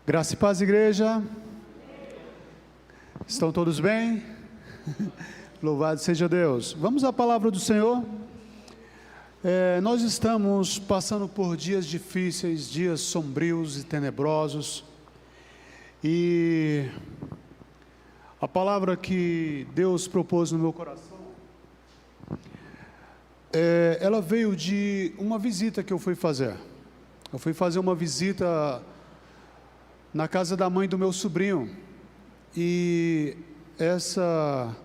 Graça e paz, igreja. Estão todos bem? Louvado seja Deus. Vamos à palavra do Senhor. Nós estamos passando por dias difíceis, dias sombrios e tenebrosos. E a palavra que Deus propôs no meu coração, ela veio de uma visita que eu fui fazer. Eu fui fazer uma visita na casa da mãe do meu sobrinho, e essa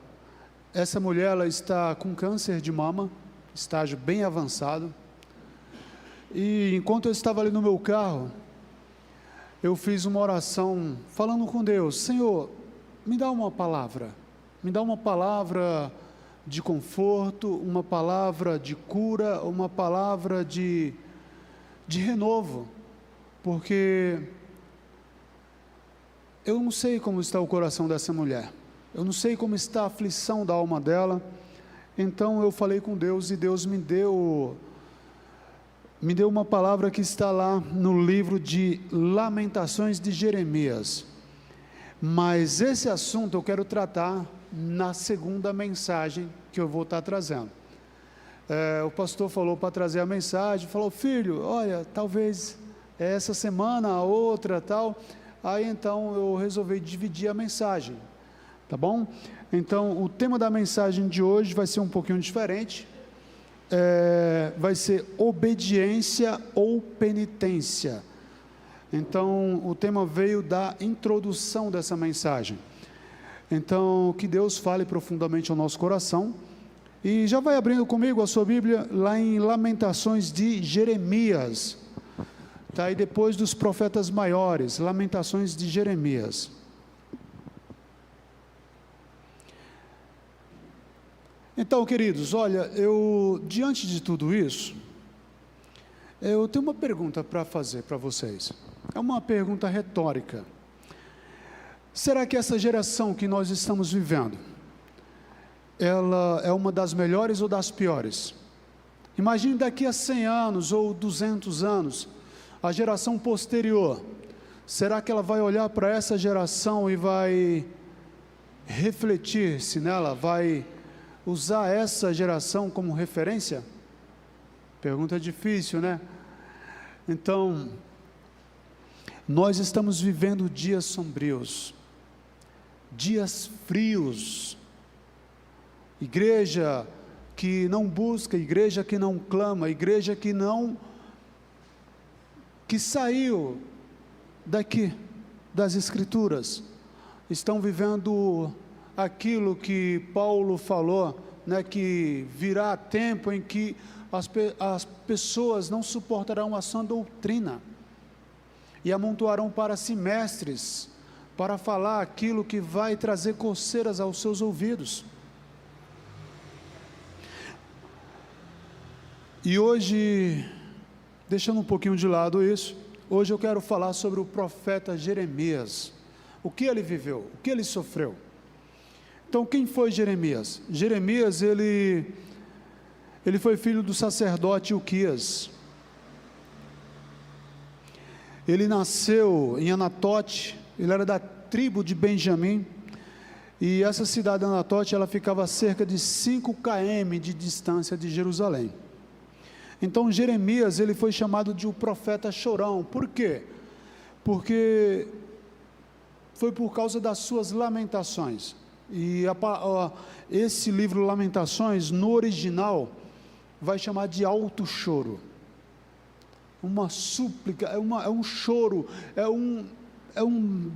mulher, ela está com câncer de mama, estágio bem avançado, e enquanto eu estava ali no meu carro, eu fiz uma oração, falando com Deus: Senhor, me dá uma palavra de conforto, uma palavra de cura, uma palavra de renovo, porque eu não sei como está o coração dessa mulher, eu não sei como está a aflição da alma dela. Então eu falei com Deus, e Deus me deu uma palavra que está lá no livro de Lamentações de Jeremias. Mas esse assunto eu quero tratar na segunda mensagem que eu vou estar trazendo. O pastor falou para trazer a mensagem, falou: filho, olha, talvez essa semana, a outra, tal. Aí então eu resolvi dividir a mensagem, tá bom? Então o tema da mensagem de hoje vai ser um pouquinho diferente, vai ser obediência ou penitência. Então o tema veio da introdução dessa mensagem. Então que Deus fale profundamente ao nosso coração, e já vai abrindo comigo a sua Bíblia lá em Lamentações de Jeremias. Está aí depois dos profetas maiores, Lamentações de Jeremias. Então, queridos, olha, diante de tudo isso, eu tenho uma pergunta para fazer para vocês. É uma pergunta retórica. Será que essa geração que nós estamos vivendo, ela é uma das melhores ou das piores? Imagine daqui a 100 anos ou 200 anos, a geração posterior, será que ela vai olhar para essa geração e vai refletir-se nela, vai usar essa geração como referência? Pergunta difícil, né? Então, nós estamos vivendo dias sombrios, dias frios, igreja que não busca, igreja que não clama, igreja que saiu daqui das Escrituras, estão vivendo aquilo que Paulo falou, né, que virá tempo em que as pessoas não suportarão a sã doutrina, e amontoarão para si mestres, para falar aquilo que vai trazer coceiras aos seus ouvidos. E hoje, deixando um pouquinho de lado isso, hoje eu quero falar sobre o profeta Jeremias. O que ele viveu, o que ele sofreu. Então, quem foi Jeremias? Jeremias, ele foi filho do sacerdote Ilquias. Ele nasceu em Anatote, ele era da tribo de Benjamim, e essa cidade de Anatote, ela ficava a cerca de 5 km de distância de Jerusalém. Então Jeremias, ele foi chamado de o profeta chorão. Por quê? Porque foi por causa das suas lamentações. E esse livro Lamentações, no original, vai chamar de alto choro. Uma súplica, é um choro, é um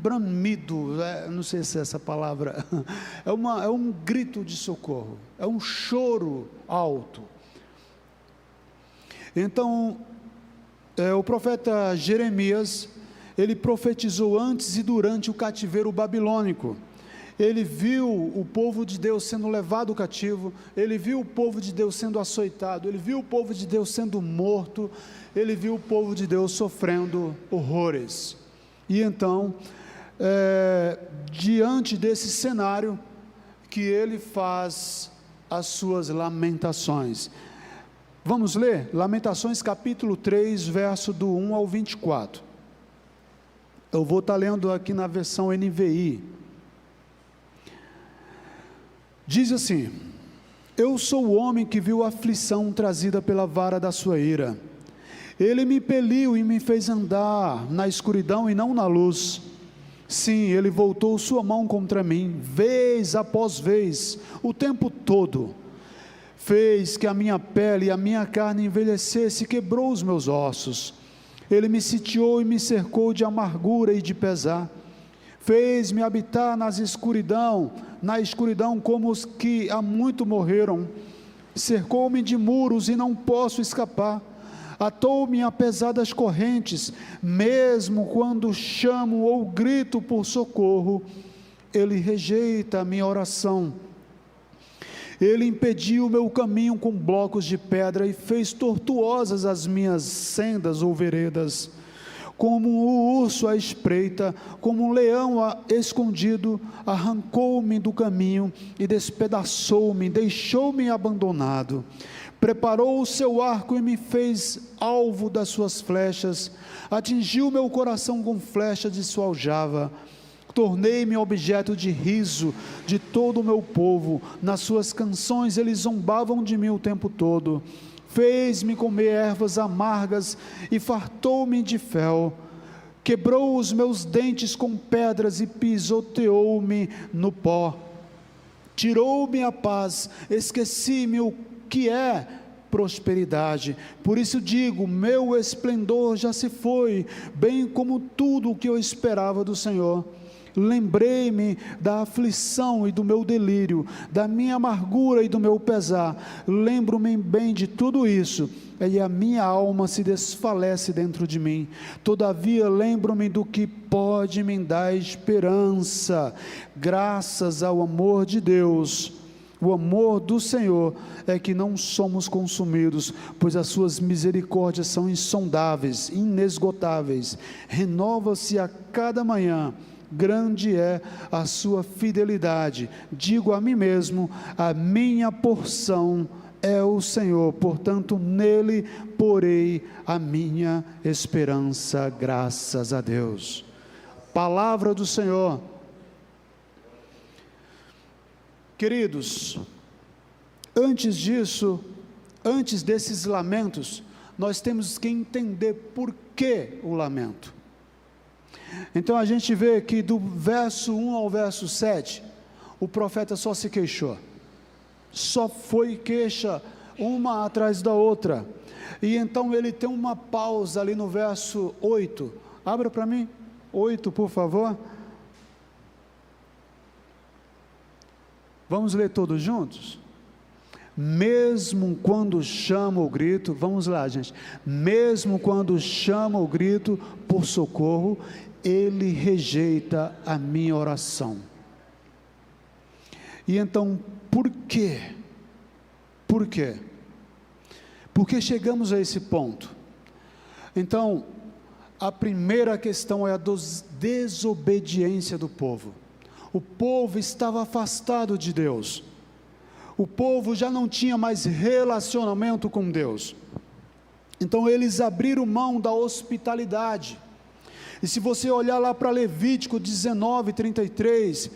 bramido, não sei se é essa palavra, é um grito de socorro, é um choro alto. Então, o profeta Jeremias, ele profetizou antes e durante o cativeiro babilônico. Ele viu o povo de Deus sendo levado cativo, ele viu o povo de Deus sendo açoitado, ele viu o povo de Deus sendo morto, ele viu o povo de Deus sofrendo horrores. E então, diante desse cenário, que ele faz as suas lamentações. Vamos ler Lamentações capítulo 3, verso do 1 ao 24. Eu vou estar lendo aqui na versão NVI. Diz assim: eu sou o homem que viu a aflição trazida pela vara da sua ira. Ele me impeliu e me fez andar na escuridão e não na luz. Sim, ele voltou sua mão contra mim, vez após vez, o tempo todo. Fez que a minha pele e a minha carne envelhecesse e quebrou os meus ossos. Ele me sitiou e me cercou de amargura e de pesar. Fez-me habitar na escuridão como os que há muito morreram. Cercou-me de muros e não posso escapar. Atou-me a pesadas correntes, mesmo quando chamo ou grito por socorro, ele rejeita a minha oração. Ele impediu o meu caminho com blocos de pedra e fez tortuosas as minhas sendas ou veredas. Como o urso à espreita, como um leão escondido, arrancou-me do caminho e despedaçou-me, deixou-me abandonado. Preparou o seu arco e me fez alvo das suas flechas, atingiu meu coração com flechas de sua aljava. Tornei-me objeto de riso de todo o meu povo, nas suas canções eles zombavam de mim o tempo todo. Fez-me comer ervas amargas e fartou-me de fel. Quebrou os meus dentes com pedras e pisoteou-me no pó. Tirou-me a paz, esqueci-me o que é prosperidade. Por isso digo, meu esplendor já se foi, bem como tudo o que eu esperava do Senhor. Lembrei-me da aflição e do meu delírio, da minha amargura e do meu pesar. Lembro-me bem de tudo isso, e a minha alma se desfalece dentro de mim. Todavia lembro-me do que pode me dar esperança, graças ao amor de Deus. O amor do Senhor é que não somos consumidos, pois as suas misericórdias são insondáveis, inesgotáveis. Renova-se a cada manhã. Grande é a sua fidelidade. Digo a mim mesmo, a minha porção é o Senhor, portanto nele porei a minha esperança, graças a Deus. Palavra do Senhor. Queridos, antes disso, antes desses lamentos, nós temos que entender por que o lamento. Então a gente vê que do verso 1 ao verso 7, o profeta só se queixou, só foi queixa uma atrás da outra, e então ele tem uma pausa ali no verso 8, abra para mim, 8 por favor, vamos ler todos juntos? Mesmo quando chama o grito, vamos lá gente, mesmo quando chama o grito por socorro, ele rejeita a minha oração. E então, por quê? Por quê? Porque chegamos a esse ponto. Então, a primeira questão é a desobediência do povo. O povo estava afastado de Deus. O povo já não tinha mais relacionamento com Deus. Então eles abriram mão da hospitalidade. E se você olhar lá para Levítico 19, 33,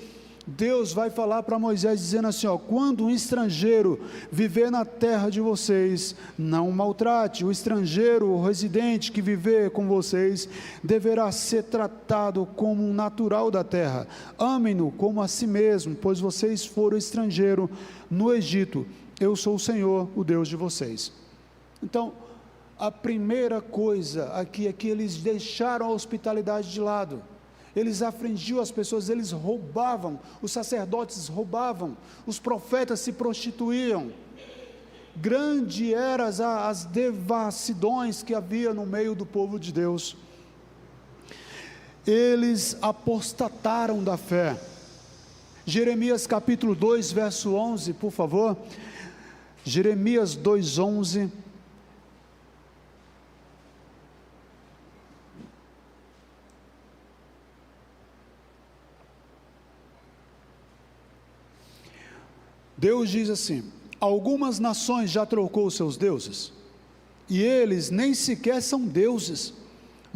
Deus vai falar para Moisés dizendo assim, ó, quando um estrangeiro viver na terra de vocês, não o maltrate. O estrangeiro, o residente que viver com vocês, deverá ser tratado como um natural da terra. Amem-no como a si mesmo, pois vocês foram estrangeiro no Egito. Eu sou o Senhor, o Deus de vocês. Então, a primeira coisa aqui é que eles deixaram a hospitalidade de lado. Eles afligiam as pessoas, eles roubavam, os sacerdotes roubavam, os profetas se prostituíam. Grande eram as devassidões que havia no meio do povo de Deus. Eles apostataram da fé. Jeremias capítulo 2, verso 11, por favor. Jeremias 2, 11. Deus diz assim, algumas nações já trocou seus deuses, e eles nem sequer são deuses,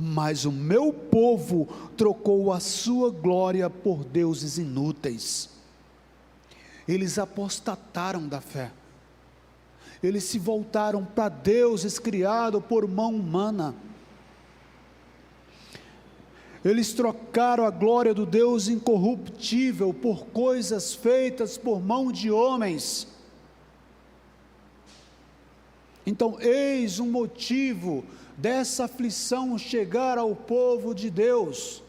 mas o meu povo trocou a sua glória por deuses inúteis. Eles apostataram da fé, eles se voltaram para deuses criados por mão humana, eles trocaram a glória do Deus incorruptível por coisas feitas por mão de homens. Então, eis um motivo dessa aflição chegar ao povo de Deus,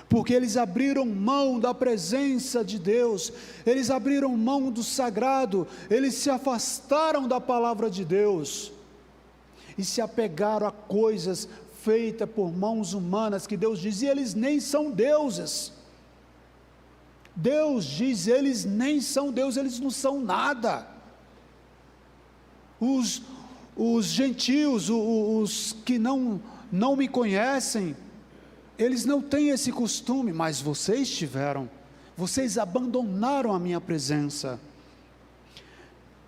porque eles abriram mão da presença de Deus, eles abriram mão do sagrado, eles se afastaram da palavra de Deus, e se apegaram a coisas feitas por mãos humanas, que Deus diz, e eles nem são deuses. Deus diz, eles nem são deuses, eles não são nada. Os gentios, os que não me conhecem, eles não têm esse costume, mas vocês tiveram, vocês abandonaram a minha presença.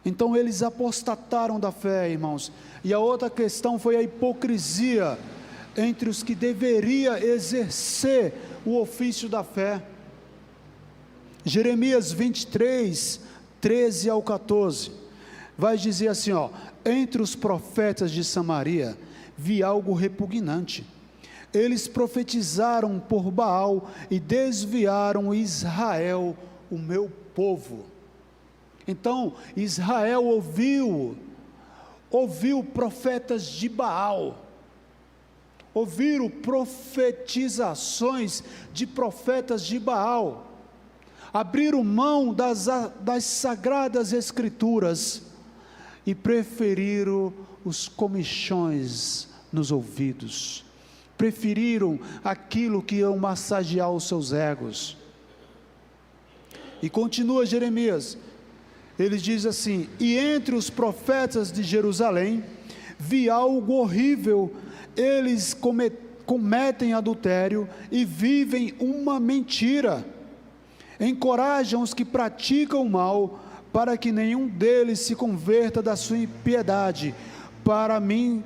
Então eles apostataram da fé, irmãos. E a outra questão foi a hipocrisia entre os que deveria exercer o ofício da fé. Jeremias 23, 13 ao 14, vai dizer assim, entre os profetas de Samaria, vi algo repugnante, eles profetizaram por Baal, e desviaram Israel, o meu povo. Então, Israel ouviu profetas de Baal, ouviram profetizações de profetas de Baal, abriram mão das sagradas escrituras, e preferiram os comichões nos ouvidos, preferiram aquilo que iam massagear os seus egos. E continua Jeremias, ele diz assim, e entre os profetas de Jerusalém, vi algo horrível, eles cometem adultério, e vivem uma mentira, encorajam os que praticam o mal, para que nenhum deles se converta da sua impiedade. Para mim,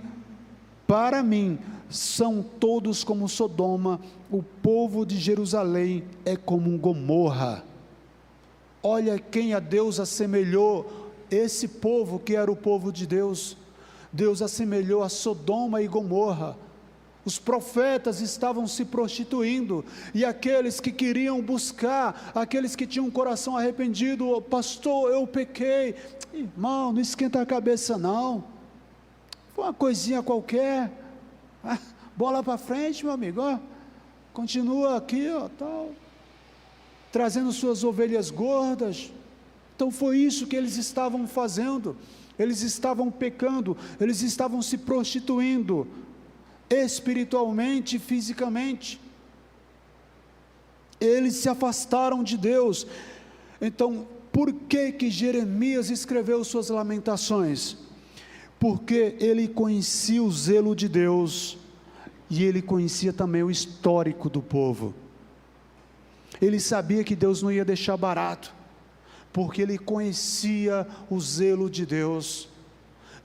são todos como Sodoma, o povo de Jerusalém é como um Gomorra. Olha quem a Deus assemelhou, esse povo que era o povo de Deus, Deus assemelhou a Sodoma e Gomorra. Os profetas estavam se prostituindo, e aqueles que queriam buscar, aqueles que tinham um coração arrependido, pastor, eu pequei, irmão, não esquenta a cabeça não, foi uma coisinha qualquer, bola para frente, meu amigo, continua aqui, tal, trazendo suas ovelhas gordas. Então foi isso que eles estavam fazendo, eles estavam pecando, eles estavam se prostituindo, espiritualmente e fisicamente, eles se afastaram de Deus. Então, por que Jeremias escreveu suas lamentações? Porque ele conhecia o zelo de Deus, e ele conhecia também o histórico do povo, ele sabia que Deus não ia deixar barato, porque ele conhecia o zelo de Deus,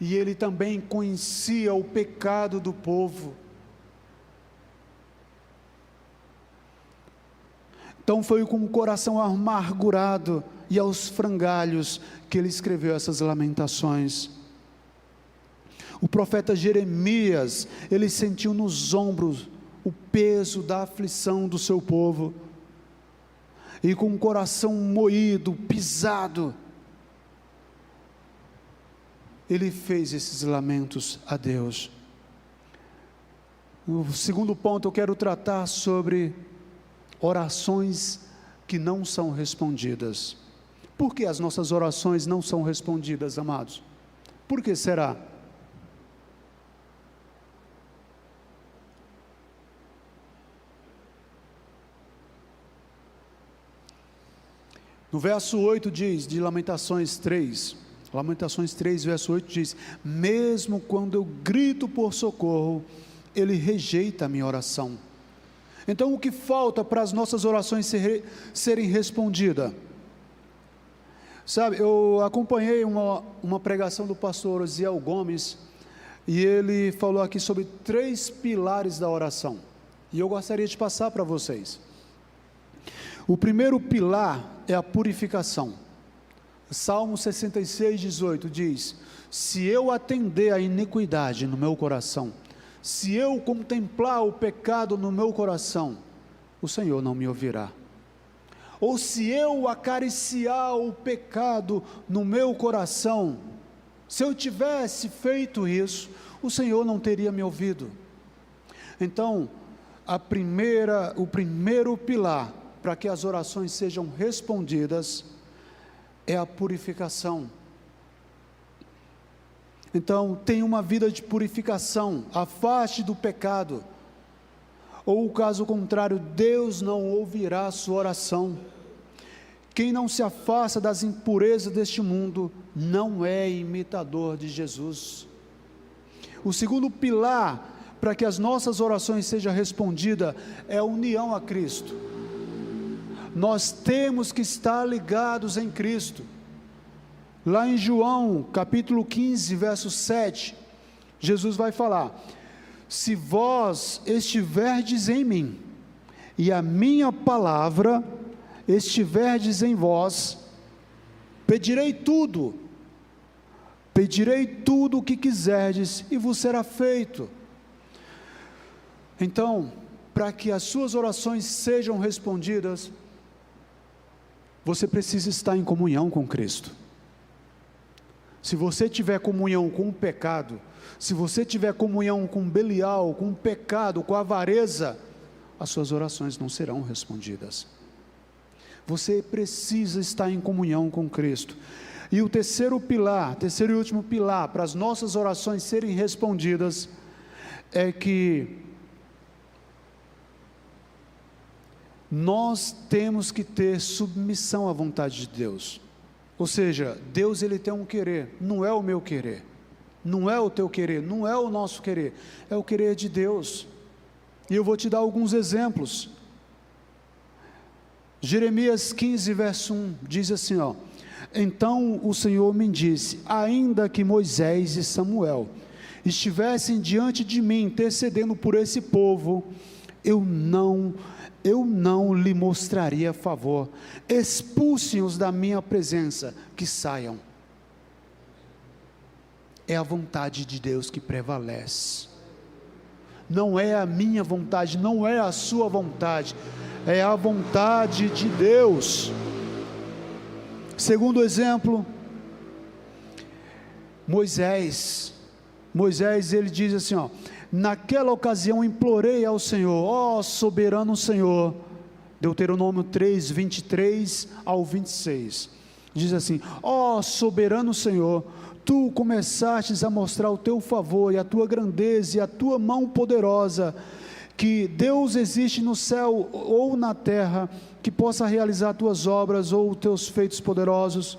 e ele também conhecia o pecado do povo. Então foi com o coração amargurado e aos frangalhos que ele escreveu essas lamentações. O profeta Jeremias, ele sentiu nos ombros o peso da aflição do seu povo, e com o coração moído, pisado, ele fez esses lamentos a Deus. O segundo ponto, eu quero tratar sobre orações que não são respondidas. Por que as nossas orações não são respondidas, amados? Por que será? No verso 8 diz, de Lamentações 3, verso 8 diz, mesmo quando eu grito por socorro, ele rejeita a minha oração. Então o que falta para as nossas orações serem respondidas? Sabe, eu acompanhei uma pregação do pastor Osiel Gomes, e ele falou aqui sobre 3 pilares da oração, e eu gostaria de passar para vocês. O primeiro pilar é a purificação. Salmo 66, 18 diz: se eu atender a iniquidade no meu coração, se eu contemplar o pecado no meu coração, o Senhor não me ouvirá. Ou se eu acariciar o pecado no meu coração, se eu tivesse feito isso, o Senhor não teria me ouvido. Então, o primeiro pilar para que as orações sejam respondidas é a purificação. Então, tenha uma vida de purificação, afaste do pecado, ou caso contrário, Deus não ouvirá a sua oração. Quem não se afasta das impurezas deste mundo, não é imitador de Jesus. O segundo pilar para que as nossas orações sejam respondidas é a união a Cristo. Nós temos que estar ligados em Cristo. Lá em João, capítulo 15, verso 7, Jesus vai falar: se vós estiverdes em mim, e a minha palavra estiverdes em vós, pedirei tudo o que quiserdes, e vos será feito. Então, para que as suas orações sejam respondidas, você precisa estar em comunhão com Cristo. Se você tiver comunhão com o pecado, se você tiver comunhão com Belial, com o pecado, com a avareza, as suas orações não serão respondidas. Você precisa estar em comunhão com Cristo. E o terceiro e último pilar para as nossas orações serem respondidas é que nós temos que ter submissão à vontade de Deus. Ou seja, Deus ele tem um querer, não é o meu querer, não é o teu querer, não é o nosso querer, é o querer de Deus. E eu vou te dar alguns exemplos. Jeremias 15, verso 1, diz assim, então o Senhor me disse: ainda que Moisés e Samuel estivessem diante de mim, intercedendo por esse povo, eu não lhe mostraria favor. Expulsem-os da minha presença, que saiam. É a vontade de Deus que prevalece. Não é a minha vontade, não é a sua vontade, é a vontade de Deus. Segundo exemplo, Moisés ele diz assim, naquela ocasião implorei ao Senhor, soberano Senhor, Deuteronômio 3, 23 ao 26, diz assim, soberano Senhor, tu começastes a mostrar o teu favor, e a tua grandeza, e a tua mão poderosa, que Deus existe no céu ou na terra, que possa realizar tuas obras, ou teus feitos poderosos.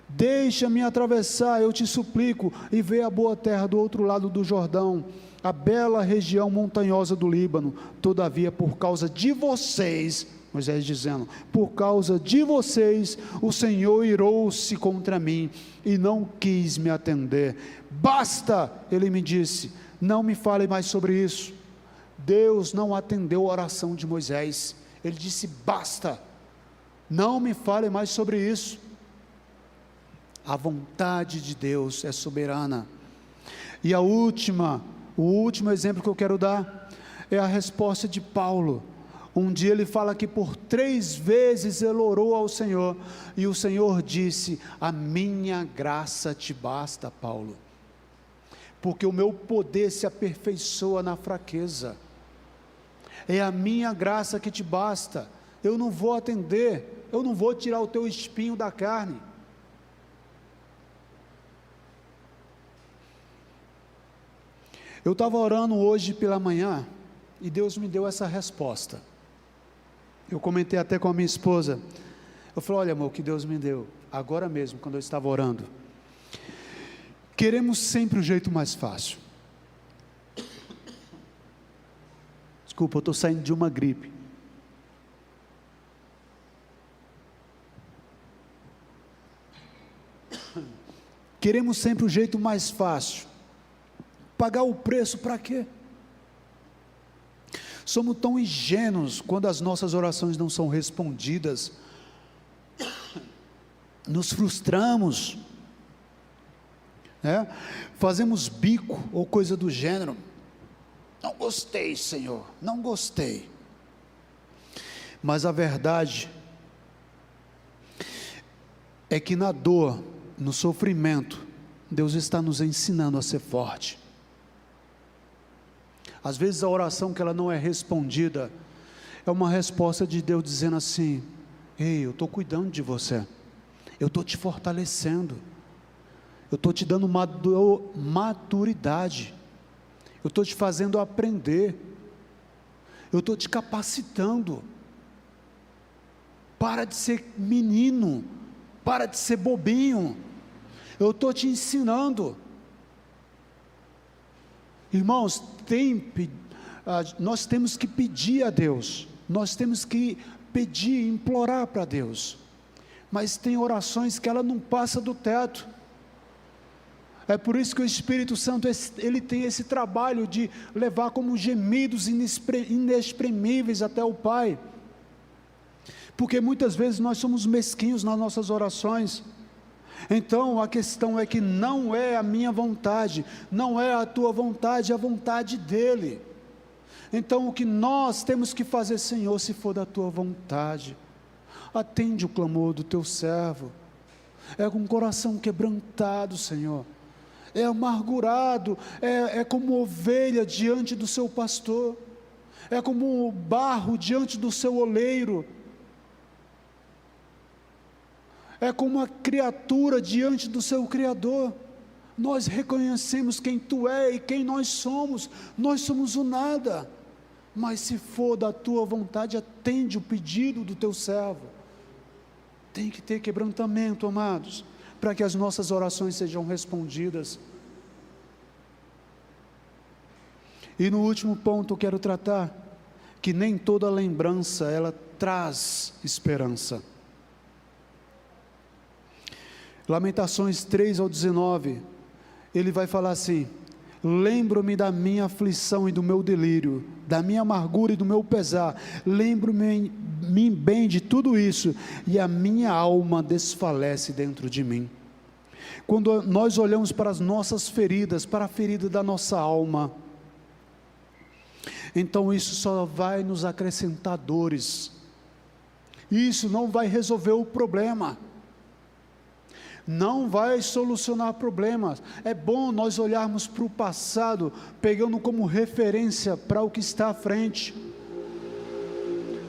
Deixa-me atravessar, eu te suplico, e ver a boa terra do outro lado do Jordão, a bela região montanhosa do Líbano. Todavia, por causa de vocês, Moisés dizendo, por causa de vocês, o Senhor irou-se contra mim, e não quis me atender. Basta, ele me disse, não me fale mais sobre isso. Deus não atendeu a oração de Moisés, ele disse, basta, não me fale mais sobre isso. A vontade de Deus é soberana. E o último exemplo que eu quero dar, é a resposta de Paulo. Um dia ele fala que por 3 vezes ele orou ao Senhor, e o Senhor disse, a minha graça te basta, Paulo, porque o meu poder se aperfeiçoa na fraqueza. É a minha graça que te basta. Eu não vou atender, eu não vou tirar o teu espinho da carne. Eu estava orando hoje pela manhã, e Deus me deu essa resposta. Eu comentei até com a minha esposa, eu falei, olha amor, o que Deus me deu, agora mesmo, quando eu estava orando. Queremos sempre o jeito mais fácil. Desculpa, eu estou saindo de uma gripe. Queremos sempre o jeito mais fácil. pagar o preço para quê? Somos tão ingênuos quando as nossas orações não são respondidas, nos frustramos, né? Fazemos bico ou coisa do gênero. Não gostei, Senhor, não gostei. Mas a verdade é que na dor, no sofrimento, Deus está nos ensinando a ser forte. Às vezes a oração que ela não é respondida, é uma resposta de Deus dizendo assim: ei, eu estou cuidando de você, eu estou te fortalecendo, eu estou te dando maturidade, eu estou te fazendo aprender, eu estou te capacitando. Para de ser menino, para de ser bobinho, eu estou te ensinando. Irmãos, nós temos que pedir a Deus, nós temos que pedir, implorar para Deus, mas tem orações que ela não passa do teto. É por isso que o Espírito Santo, ele tem esse trabalho de levar como gemidos inexprimíveis até o Pai, porque muitas vezes nós somos mesquinhos nas nossas orações. Então a questão é que não é a minha vontade, não é a tua vontade, é a vontade dEle. Então o que nós temos que fazer: Senhor, se for da tua vontade, atende o clamor do teu servo. É com o coração quebrantado, Senhor, é amargurado, é como ovelha diante do seu pastor, é como barro diante do seu oleiro, é como uma criatura diante do seu Criador. Nós reconhecemos quem Tu és e quem nós somos o nada, mas se for da Tua vontade, atende o pedido do Teu servo. Tem que ter quebrantamento, amados, para que as nossas orações sejam respondidas. E no último ponto eu quero tratar, que nem toda lembrança, ela traz esperança. Lamentações 3:19, ele vai falar assim: lembro-me da minha aflição e do meu delírio, da minha amargura e do meu pesar, lembro-me bem de tudo isso, e a minha alma desfalece dentro de mim. Quando nós olhamos para as nossas feridas, para a ferida da nossa alma, então isso só vai nos acrescentar dores, isso não vai resolver o problema, não vai solucionar problemas. É bom nós olharmos para o passado, pegando como referência para o que está à frente,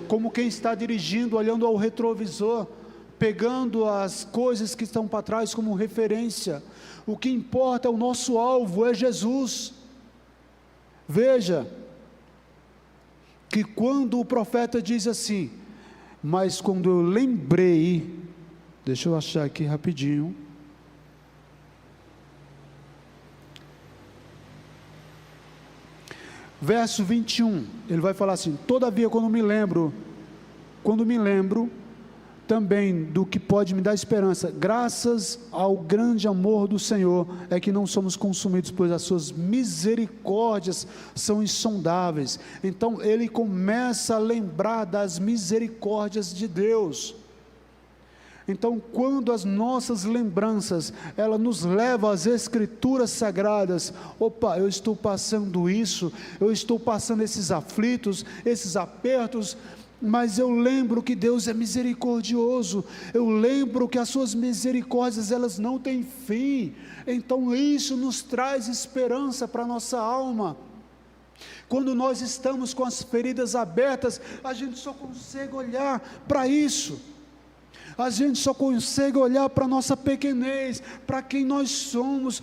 como quem está dirigindo, olhando ao retrovisor, pegando as coisas que estão para trás como referência. O que importa é o nosso alvo, é Jesus. Veja, que quando o profeta diz assim: mas quando eu lembrei, deixa eu achar aqui rapidinho, verso 21, ele vai falar assim: todavia quando me lembro também do que pode me dar esperança, graças ao grande amor do Senhor, é que não somos consumidos, pois as suas misericórdias são insondáveis. Então ele começa a lembrar das misericórdias de Deus. Então, quando as nossas lembranças, ela nos leva às Escrituras Sagradas: opa, eu estou passando isso, eu estou passando esses aflitos, esses apertos, mas eu lembro que Deus é misericordioso, eu lembro que as suas misericórdias, elas não têm fim. Então isso nos traz esperança para a nossa alma. Quando nós estamos com as feridas abertas, a gente só consegue olhar para isso, a gente só consegue olhar para a nossa pequenez, para quem nós somos,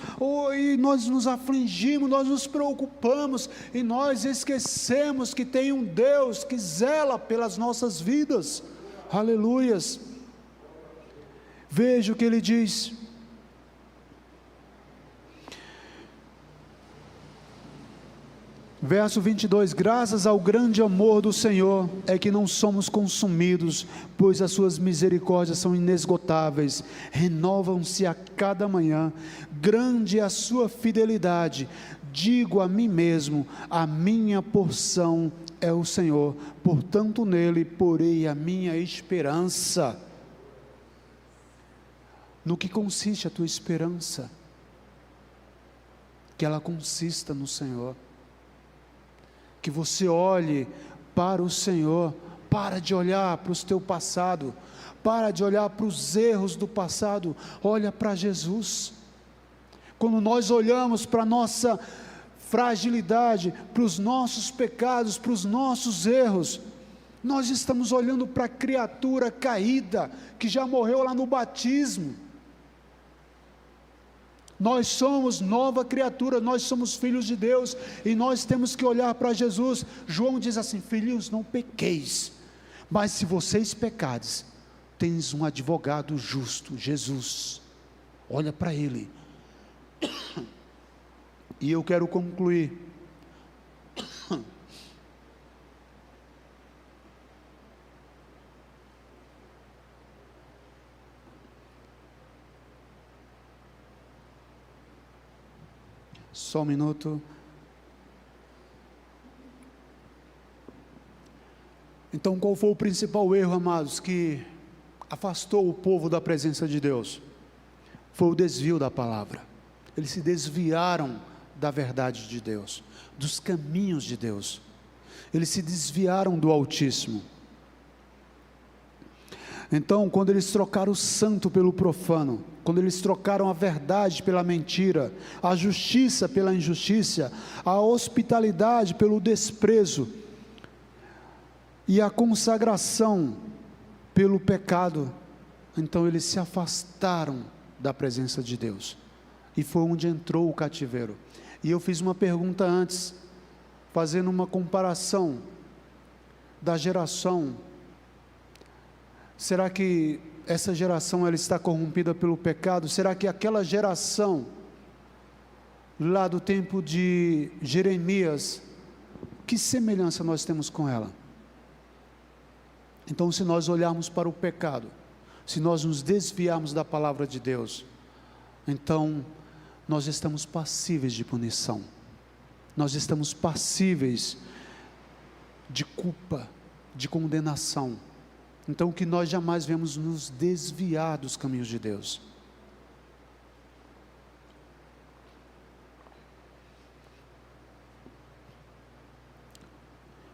e nós nos afligimos, nós nos preocupamos, e nós esquecemos que tem um Deus que zela pelas nossas vidas. Aleluias. Veja o que ele diz: verso 22, graças ao grande amor do Senhor é que não somos consumidos, pois as suas misericórdias são inesgotáveis, renovam-se a cada manhã, grande é a sua fidelidade. digo a mim mesmo: a minha porção é o Senhor, portanto nele porei a minha esperança. No que consiste a tua esperança? Que ela consista no Senhor, que você olhe para o Senhor. Para de olhar para o teu passado, para de olhar para os erros do passado, olha para Jesus. Quando nós olhamos para a nossa fragilidade, para os nossos pecados, para os nossos erros, nós estamos olhando para a criatura caída, que já morreu lá no batismo. Nós somos nova criatura, nós somos filhos de Deus, e nós temos que olhar para Jesus. João diz assim: filhinhos, não pequeis, mas se vocês pecardes, tens um advogado justo, Jesus. Olha para Ele. E eu quero concluir. Só um minuto. Então, qual foi o principal erro, amados, que afastou o povo da presença de Deus? Foi o desvio da palavra. Eles se desviaram da verdade de Deus, dos caminhos de Deus. Eles se desviaram do Altíssimo. Então, quando eles trocaram o santo pelo profano, quando eles trocaram a verdade pela mentira, a justiça pela injustiça, a hospitalidade pelo desprezo, e a consagração pelo pecado, então eles se afastaram da presença de Deus, e foi onde entrou o cativeiro. E eu fiz uma pergunta antes, fazendo uma comparação da geração. Será que essa geração ela está corrompida pelo pecado? Será que aquela geração lá do tempo de Jeremias, que semelhança nós temos com ela? Então, se nós olharmos para o pecado, se nós nos desviarmos da palavra de Deus, então nós estamos passíveis de punição, nós estamos passíveis de culpa, de condenação. Então, que nós jamais devemos nos desviar dos caminhos de Deus.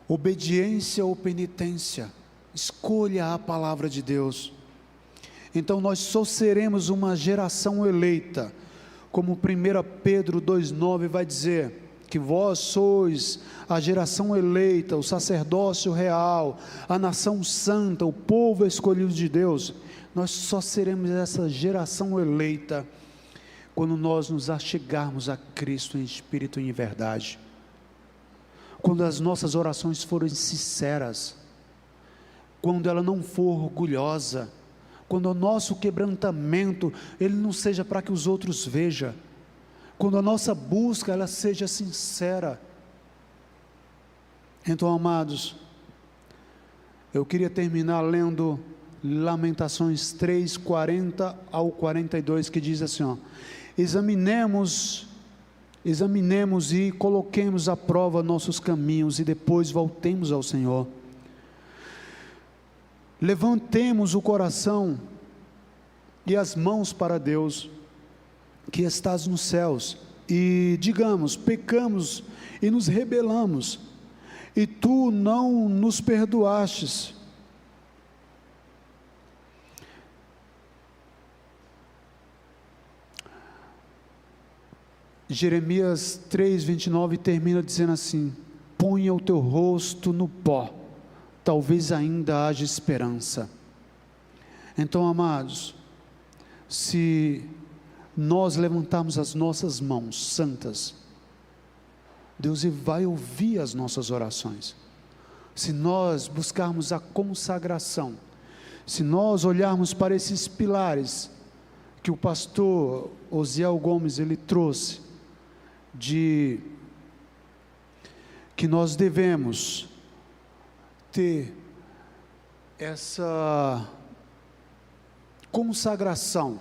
Obediência ou penitência? Escolha a palavra de Deus. Então nós só seremos uma geração eleita, como 1 Pedro 2,9 vai dizer, que vós sois a geração eleita, o sacerdócio real, a nação santa, o povo escolhido de Deus. Nós só seremos essa geração eleita, quando nós nos achegarmos a Cristo em espírito e em verdade, quando as nossas orações forem sinceras, quando ela não for orgulhosa, quando o nosso quebrantamento, ele não seja para que os outros vejam, quando a nossa busca, ela seja sincera. Então, amados, eu queria terminar lendo Lamentações 3, 40 ao 42, que diz assim, ó: examinemos e coloquemos à prova nossos caminhos, e depois voltemos ao Senhor. Levantemos o coração e as mãos para Deus, que estás nos céus, e digamos: pecamos e nos rebelamos, e tu não nos perdoastes. Jeremias 3:29 termina dizendo assim: ponha o teu rosto no pó, talvez ainda haja esperança. Então, amados, se nós levantarmos as nossas mãos santas, Deus vai ouvir as nossas orações. Se nós buscarmos a consagração, se nós olharmos para esses pilares que o pastor Osiel Gomes ele trouxe, de que nós devemos ter essa consagração,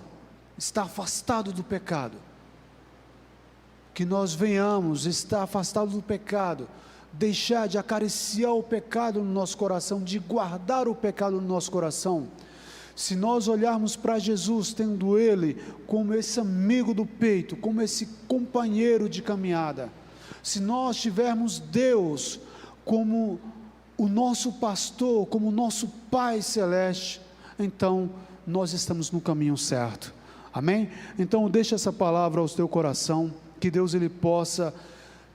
estar afastado do pecado, que nós venhamos estar afastados do pecado, deixar de acariciar o pecado no nosso coração, de guardar o pecado no nosso coração. Se nós olharmos para Jesus, tendo Ele como esse amigo do peito, como esse companheiro de caminhada, se nós tivermos Deus como o nosso pastor, como o nosso Pai Celeste, então nós estamos no caminho certo, amém? Então deixa essa palavra ao teu coração, que Deus Ele possa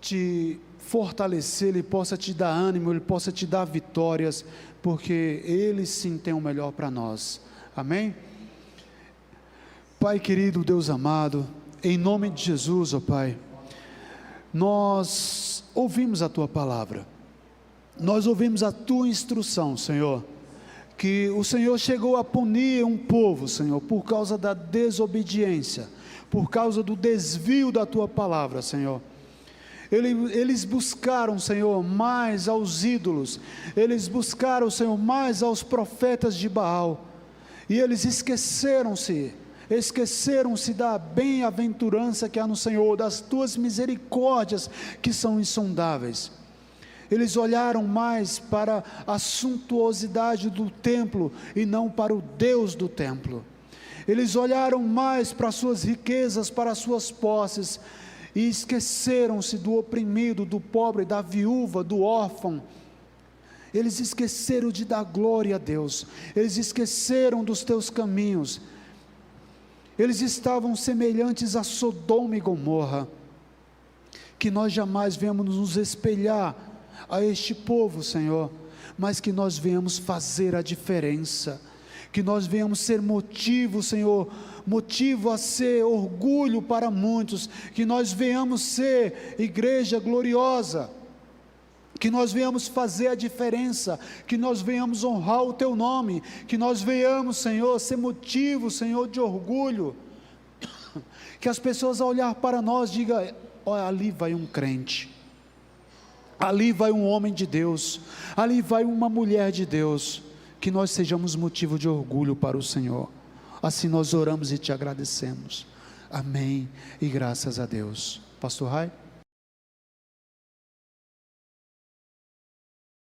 te fortalecer, Ele possa te dar ânimo, Ele possa te dar vitórias, porque Ele sim tem o melhor para nós, amém? Pai querido, Deus amado, em nome de Jesus, ó Pai, nós ouvimos a Tua palavra, nós ouvimos a Tua instrução, Senhor, que o Senhor chegou a punir um povo, Senhor, por causa da desobediência, por causa do desvio da Tua palavra, Senhor. Eles buscaram, Senhor, mais aos ídolos, eles buscaram, Senhor, mais aos profetas de Baal, e eles esqueceram-se da bem-aventurança que há no Senhor, das Tuas misericórdias que são insondáveis. Eles olharam mais para a suntuosidade do templo e não para o Deus do templo. Eles olharam mais para as suas riquezas, para as suas posses, e esqueceram-se do oprimido, do pobre, da viúva, do órfão. Eles esqueceram de dar glória a Deus, eles esqueceram dos Teus caminhos. Eles estavam semelhantes a Sodoma e Gomorra. Que nós jamais venhamos nos espelhar a este povo, Senhor, mas que nós venhamos fazer a diferença, que nós venhamos ser motivo, Senhor, motivo a ser orgulho para muitos, que nós venhamos ser igreja gloriosa, que nós venhamos fazer a diferença, que nós venhamos honrar o Teu nome, que nós venhamos, Senhor, ser motivo, Senhor, de orgulho, que as pessoas ao olhar para nós digam: olha, ali vai um crente, ali vai um homem de Deus, ali vai uma mulher de Deus, que nós sejamos motivo de orgulho para o Senhor. Assim nós oramos e Te agradecemos, amém, e graças a Deus. Pastor Rai?